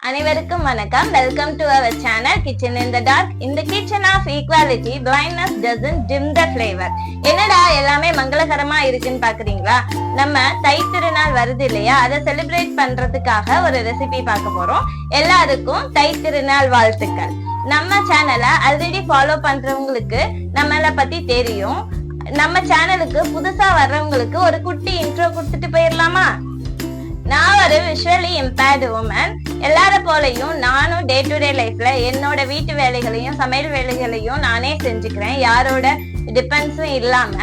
அனைவருக்கும் வணக்கம். Welcome to our channel kitchen in the dark. இந்த kitchen of equality blindness doesn't dim the flavor. என்னடா எல்லாமே மங்களகரமா இருக்குன்னு பாக்குறீங்களா? நம்ம தை திருநாள் வருது இல்லையா, அதை செலிப்ரேட் பண்றதுக்காக ஒரு ரெசிபி பார்க்க போறோம். எல்லாருக்கும் தை திருநாள் வாழ்த்துக்கள். நம்ம சேனலை ஆல்ரெடி ஃபாலோ பண்றவங்களுக்கு நம்மளை பத்தி தெரியும். நம்ம சேனலுக்கு புதுசா வர்றவங்களுக்கு ஒரு குட்டி இன்ட்ரோ கொடுத்துட்டு போயிடலாமா? நான் ஒரு விஷுவலி இம்பேர்டு உமன். எல்லார போலையும் நானும் டே டு டே லைஃப்ல என்னோட வீட்டு வேலைகளையும் சமையல் வேலைகளையும் நானே செஞ்சுக்கிறேன். யாரோட டிபெண்ட்ஸும் இல்லாம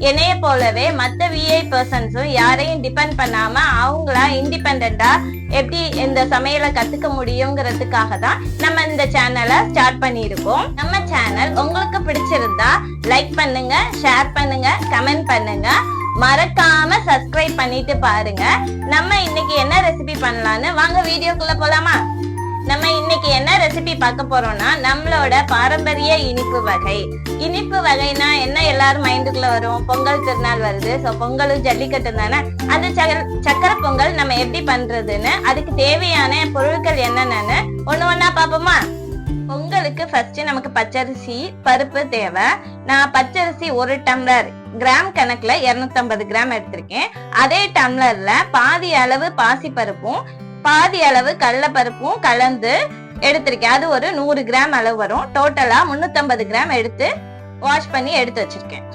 என்னைய போலவே மற்ற விஐ பர்சன்ஸும் யாரையும் டிபெண்ட் பண்ணாம அவங்களா இண்டிபெண்டா எப்படி இந்த சமையலை கத்துக்க முடியுங்கிறதுக்காக தான் நம்ம இந்த சேனலை ஸ்டார்ட் பண்ணியிருக்கோம். நம்ம சேனல் உங்களுக்கு பிடிச்சிருந்தா லைக் பண்ணுங்க, ஷேர் பண்ணுங்க, கமெண்ட் பண்ணுங்க, மறக்காம சப்ஸ்கிரைப் பண்ணிட்டு பாருங்க. நம்ம இன்னைக்கு என்ன ரெசிபி பண்ணலாம்னு வாங்க வீடியோக்குள்ள போலாமா? நம்ம இன்னைக்கு என்ன ரெசிபி பார்க்க போறோம்னா நம்மளோட பாரம்பரிய இனிப்பு வகை. இனிப்பு வகைனா என்ன எல்லாரும் மைண்டுக்குள்ள வரும்? பொங்கல் திருநாள் வருது, ஸோ பொங்கலும் ஜல்லிக்கட்டு தானே. அந்த சக்கரை பொங்கல் நம்ம எப்படி பண்றதுன்னு, அதுக்கு தேவையான பொருட்கள் என்னென்னு ஒண்ணு ஒண்ணா பாப்போமா? பொங்கலுக்கு ஃபர்ஸ்ட் நமக்கு பச்சரிசி பருப்பு தேவை. நான் பச்சரிசி 1 டம்ளர் கிராம் கணக்குல 250 கிராம் எடுத்திருக்கேன். அதே டம்ளர்ல பாதி அளவு பாசி பருப்பும் பாதி அளவு கடலை பருப்பும் கலந்து எடுத்திருக்கேன். அது ஒரு 100 கிராம் அளவு வரும். டோட்டலா 350 கிராம் எடுத்து வாஷ் பண்ணி எடுத்து வச்சிருக்கேன்.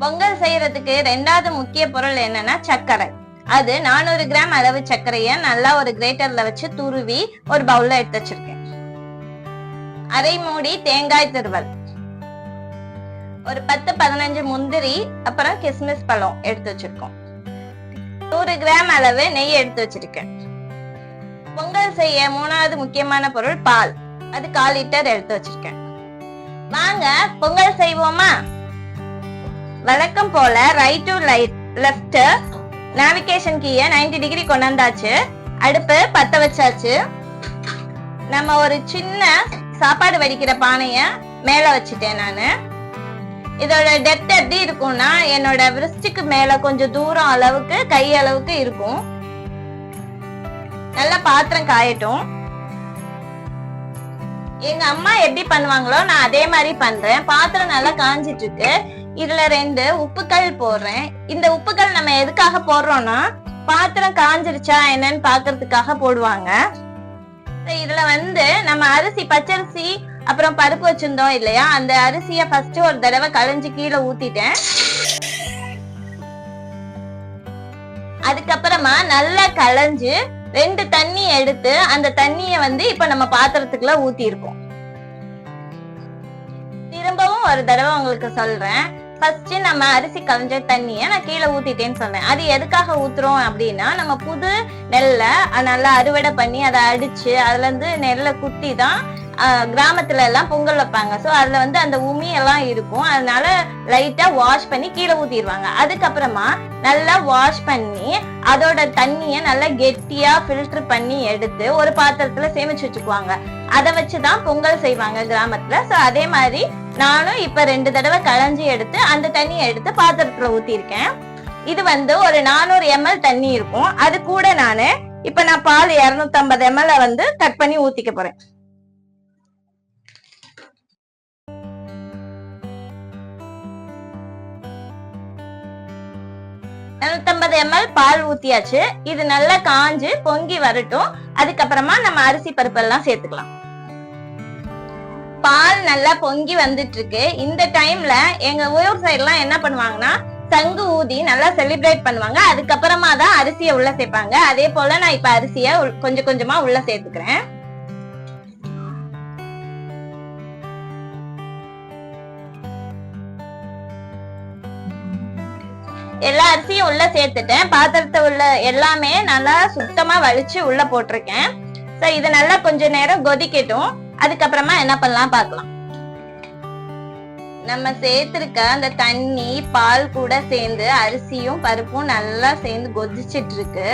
பொங்கல் செய்யறதுக்கு 2வது முக்கிய பொருள் என்னன்னா சர்க்கரை. அது 400 கிராம் அளவு சர்க்கரைய நல்லா ஒரு கிரேட்டர்ல வச்சு துருவி ஒரு பவுல்ல எடுத்து வச்சிருக்கேன். அரை மூடி தேங்காய் துருவல், ஒரு 10-15 முந்திரி, அப்புறம் கிஸ்மிஸ் பழம் எடுத்து வச்சிருக்கோம். 100 கிராம் அளவு நெய் எடுத்து வச்சிருக்கேன். பொங்கல் செய்ய 3வது முக்கியமான பொருள் பால். அது 1/4 லிட்டர் எடுத்து வச்சிருக்கேன். வாங்க பொங்கல் செய்வோமா? வழக்கம் போல ரைட் டு லெஃப்ட் நேவிகேஷன் கீயை 90 டிகிரி கொண்டாந்தாச்சு. அடுப்பு பத்த வச்சாச்சு. நம்ம ஒரு சின்ன சாப்பாடு வடிக்கிற பானைய மேல வச்சுட்டேன். நானு இதோட டெப்த் எப்படி இருக்கும்னா என்னோட விரிஸ்டுக்கு மேல கொஞ்சம் தூரம் அளவுக்கு கை அளவுக்கு இருக்கும். நல்லா பாத்திரம் காயட்டும். எங்க அம்மா எப்படி பண்ணுவாங்களோ நான் அதே மாதிரி பண்றேன். பாத்திரம் நல்லா காஞ்சிட்டு இருக்கு. இதுல 2 உப்புக்கல் போடுறேன். இந்த உப்புக்கல் நம்ம எதுக்காக போடுறோம்னா பாத்திரம் காஞ்சிருச்சா என்னன்னு பாக்குறதுக்காக போடுவாங்க. இதுல நம்ம அரிசி பச்சரிசி அப்புறம் பருப்பு வச்சிருந்தோம் இல்லையா, அந்த அரிசிய ஃபர்ஸ்ட் ஒரு தடவை களைஞ்சு கீழே ஊத்திட்டேன். அதுக்கப்புறமா நல்லா களைஞ்சு 2 தண்ணி எடுத்து அந்த தண்ணிய இப்ப நம்ம பாத்திரத்துக்குள்ள ஊத்தி இருக்கோம். திரும்பவும் ஒரு தடவை உங்களுக்கு சொல்றேன். ஃபர்ஸ்ட் நம்ம அரிசி களைஞ்ச தண்ணிய நான் கீழே ஊத்திட்டேன்னு சொன்னேன். அது எதுக்காக ஊத்துறோம் அப்படின்னா நம்ம புது நெல்லை நல்லா அறுவடை பண்ணி அதை அடிச்சு அதுல இருந்து நெல்லை குத்தி தான் கிராமத்துல எல்லாம் பொங்கல் வைப்பாங்க. சோ அதுல அந்த உமி எல்லாம் இருக்கும். அதனால லைட்டா வாஷ் பண்ணி கீழே ஊத்திடுவாங்க. அதுக்கப்புறமா நல்லா வாஷ் பண்ணி அதோட தண்ணிய நல்லா கெட்டியா ஃபில்டர் பண்ணி எடுத்து ஒரு பாத்திரத்துல சேமிச்சு வச்சுக்குவாங்க. அதை வச்சுதான் பொங்கல் செய்வாங்க கிராமத்துல. சோ அதே மாதிரி நானும் இப்ப 2 தடவை களைஞ்சி எடுத்து அந்த தண்ணியை எடுத்து பாத்திரத்துல ஊத்திருக்கேன். இது ஒரு 400 ml தண்ணி இருக்கும். அது கூட நான் பால் 250 ml கட் பண்ணி ஊத்திக்க போறேன். ml பால் ஊத்தியாச்சு. இது நல்லா காஞ்சு பொங்கி வரட்டும். அதுக்கப்புறமா நம்ம அரிசி பருப்பு எல்லாம் சேர்த்துக்கலாம். பால் நல்லா பொங்கி வந்துட்டு இருக்கு. இந்த டைம்ல எங்க ஊர் சைடு எல்லாம் என்ன பண்ணுவாங்கன்னா சங்கு ஊதி நல்லா செலிப்ரேட் பண்ணுவாங்க. அதுக்கப்புறமா தான் அரிசியை உள்ள சேர்ப்பாங்க. அதே போல நான் இப்ப அரிசிய கொஞ்சம் கொஞ்சமா உள்ள சேர்த்துக்கிறேன். எல்லா அரிசியும் உள்ள சேர்த்துட்டேன். பாத்திரத்தை உள்ள எல்லாமே நல்லா சுத்தமா வலிச்சு உள்ள போட்டிருக்கேன். சோ இது நல்லா கொஞ்ச நேரம் கொதிக்கட்டும். அதுக்கப்புறமா என்ன பண்ணலாம் பார்க்கலாம். நம்ம சேர்த்திருக்க அந்த தண்ணி பால் கூட சேர்ந்து அரிசியும் பருப்பும் நல்லா சேர்ந்து கொதிச்சிட்டு இருக்கு.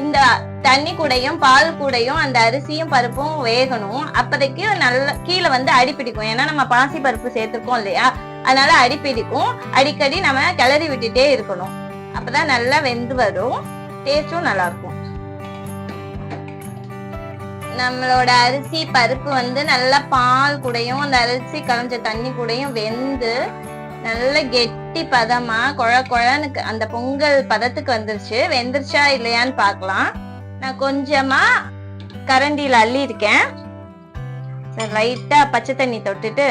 இந்த தண்ணி கூடையும் பால் கூடையும் அந்த அரிசியும் பருப்பும் வேகணும். அப்போதைக்கு நல்லா கீழே அடி பிடிக்கும். ஏன்னா நம்ம பாசி பருப்பு சேர்த்திருக்கோம் இல்லையா, அதனால அடி பிடிக்கும். அடிக்கடி நம்ம கிளறி விட்டுட்டே இருக்கணும். அப்பதான் நல்லா வெந்து வரும். டேஸ்டும் நல்லா இருக்கும். நம்மளோட அரிசி பருப்பு வந்து நல்லா பால் கூடயும் அந்த அரிசி கலஞ்ச தண்ணி கூடயும் வெந்து நல்ல கெட்டி பதமா குழன்னு அந்த பொங்கல் பதத்துக்கு வந்துருச்சு. வெந்துருச்சா இல்லையான்னு பாக்கலாம். நான் கொஞ்சமா கரண்டியில அள்ளி இருக்கேன். லைட்டா பச்சை தண்ணி தொட்டுட்டு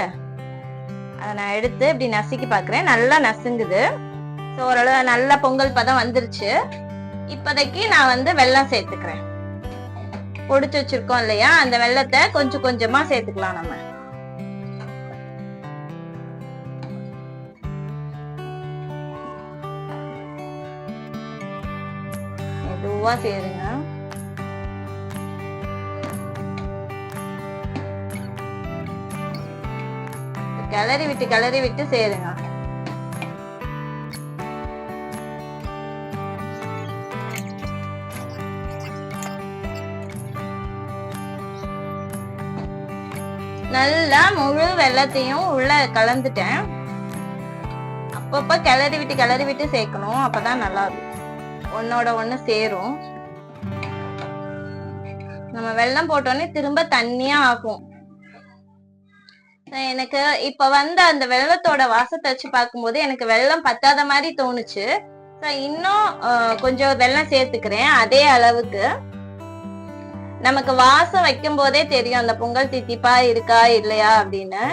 அதை நான் எடுத்து இப்படி நசுக்கி பாக்குறேன். நல்லா நசுங்குது. ஸோ ஓரளவு நல்ல பொங்கல் பதம் வந்துருச்சு. இப்போதைக்கு நான் வந்து வெல்லம் சேர்த்துக்கிறேன். பொடிச்சு வச்சிருக்கோம் இல்லையா, அந்த வெல்லத்தை கொஞ்சம் கொஞ்சமா சேர்த்துக்கலாம். நம்ம மெதுவா சேருங்க. கிளறி விட்டு சேருங்க. நல்லா முழு வெல்லத்தையும் உள்ள கலந்துட்டேன். அப்பப்ப கிளறி விட்டு சேர்க்கணும். அப்பதான் நல்லா இருக்கும். ஒன்னோட ஒண்ணு சேரும். நம்ம வெல்லம் போட்டோன்னே திரும்ப தண்ணியா ஆகும். எனக்கு இப்ப வந்து அந்த வெள்ளத்தோட வாசத்தை வச்சு பார்க்கும்போது எனக்கு வெல்லம் பத்தாத மாதிரி தோணுச்சு. இன்னும் கொஞ்சம் வெல்லம் சேர்த்துக்கிறேன். அதே அளவுக்கு நமக்கு வாசம் வைக்கும் போதே தெரியும் அந்த பொங்கல் தித்திப்பா இருக்கா இல்லையா அப்படின்னு.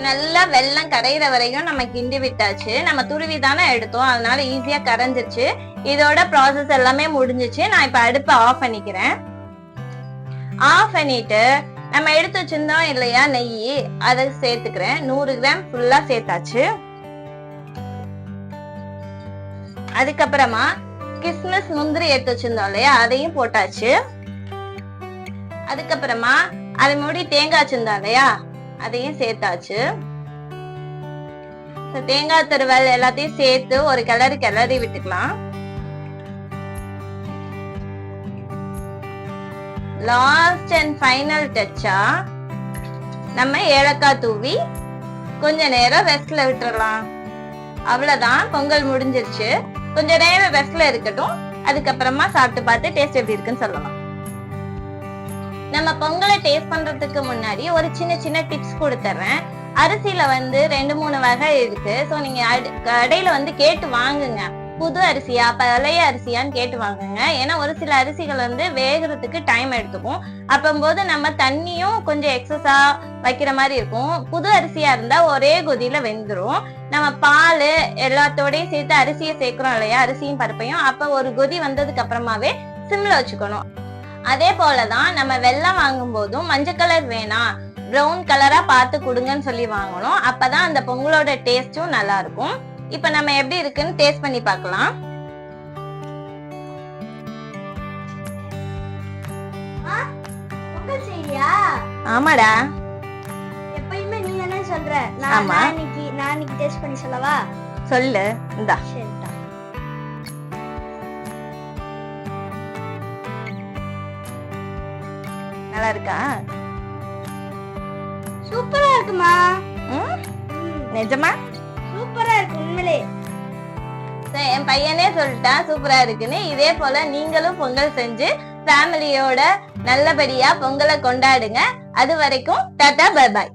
நல்லா வெல்லம் கரையிற வரையும் நம்ம கிண்டி விட்டாச்சு. நம்ம துருவி தானே எடுத்தோம், அதனால ஈஸியா கரைஞ்சிருச்சு. இதோட ப்ராசஸ் எல்லாமே முடிஞ்சிச்சு. நான் இப்ப அடுப்பை ஆஃப் பண்ணிக்கிறேன். ஆஃப் பண்ணிட்டு நம்ம எடுத்து வச்சிருந்தோம் இல்லையா நெய், அதை சேர்த்துக்கிறேன். 100 கிராம் ஃபுல்லா சேர்த்தாச்சு. அதுக்கப்புறமா கிஸ்மிஸ் முந்திரி எடுத்து வச்சிருந்தோம் இல்லையா, அதையும் போட்டாச்சு. அதுக்கப்புறமா அதை மூடி தேங்காய் வச்சிருந்தோம் இல்லையா, அதையும் சேர்த்தாச்சு. தேங்காய் துருவல் எல்லாத்தையும் சேர்த்து ஒரு கிளறி விட்டுக்கலாம். லாஸ்ட் அண்ட் ஃபைனல் டச்சா நம்ம ஏலக்காய் தூவி கொஞ்ச நேரம் ரெஸ்ட்ல விட்டுறலாம். அவ்வளவுதான், பொங்கல் முடிஞ்சிருச்சு. கொஞ்ச நேரம் ரெஸ்ட்ல இருக்கட்டும். அதுக்கப்புறமா சாப்பிட்டு பார்த்து டேஸ்ட் எப்படி இருக்குன்னு சொல்லலாம். நம்ம பொங்கலை டேஸ்ட் பண்றதுக்கு முன்னாடி ஒரு சின்ன டிப்ஸ் கொடுத்துறேன். அரிசியில வந்து 2-3 வகை இருக்கு. ஸோ நீங்க கடையில வந்து கேட்டு வாங்குங்க. புது அரிசியா பழைய அரிசியான்னு கேட்டு வாங்குங்க. ஏன்னா ஒரு சில அரிசிகள் வந்து வேகிறதுக்கு டைம் எடுத்துக்கும். அப்போது நம்ம தண்ணியும் கொஞ்சம் எக்ஸஸா வைக்கிற மாதிரி இருக்கும். புது அரிசியா இருந்தா ஒரே கொதியில வெந்துரும். நம்ம பால் எல்லாத்தோடையும் சேர்த்து அரிசியை சேர்க்கிறோம் இல்லையா, அரிசியும் பருப்பையும், அப்ப ஒரு கொதி வந்ததுக்கு அப்புறமாவே சிம்ல வச்சுக்கணும். அதே போலதான் நம்ம வெல்லம் வாங்கும் போதும் மஞ்சள் கலர் வேணாம், ப்ரௌன் கலரா பார்த்து கொடுங்கன்னு சொல்லி வாங்கணும். அப்பதான் அந்த பொங்கலோட டேஸ்டும் நல்லா இருக்கும். இப்ப நம்ம எப்படி இருக்குன்னு டேஸ்ட் பண்ணி பார்க்கலாம். ஆமாடா, எப்பயுமே நீ என்ன சொல்ற? நான் இன்னைக்கு டேஸ்ட் பண்ணி சொல்லவா? சொல்லு. இந்தா நல்லா இருக்கா? சூப்பரா இருக்குமா? நிஜமா சூப்பரா இருக்கு உண்மையிலே. என் பையனே சொல்லிட்டான் சூப்பரா இருக்குன்னு. இதே போல நீங்களும் பொங்கல் செஞ்சு ஃபேமிலியோட நல்லபடியா பொங்கலை கொண்டாடுங்க. அது வரைக்கும் டாடா பை பாய்.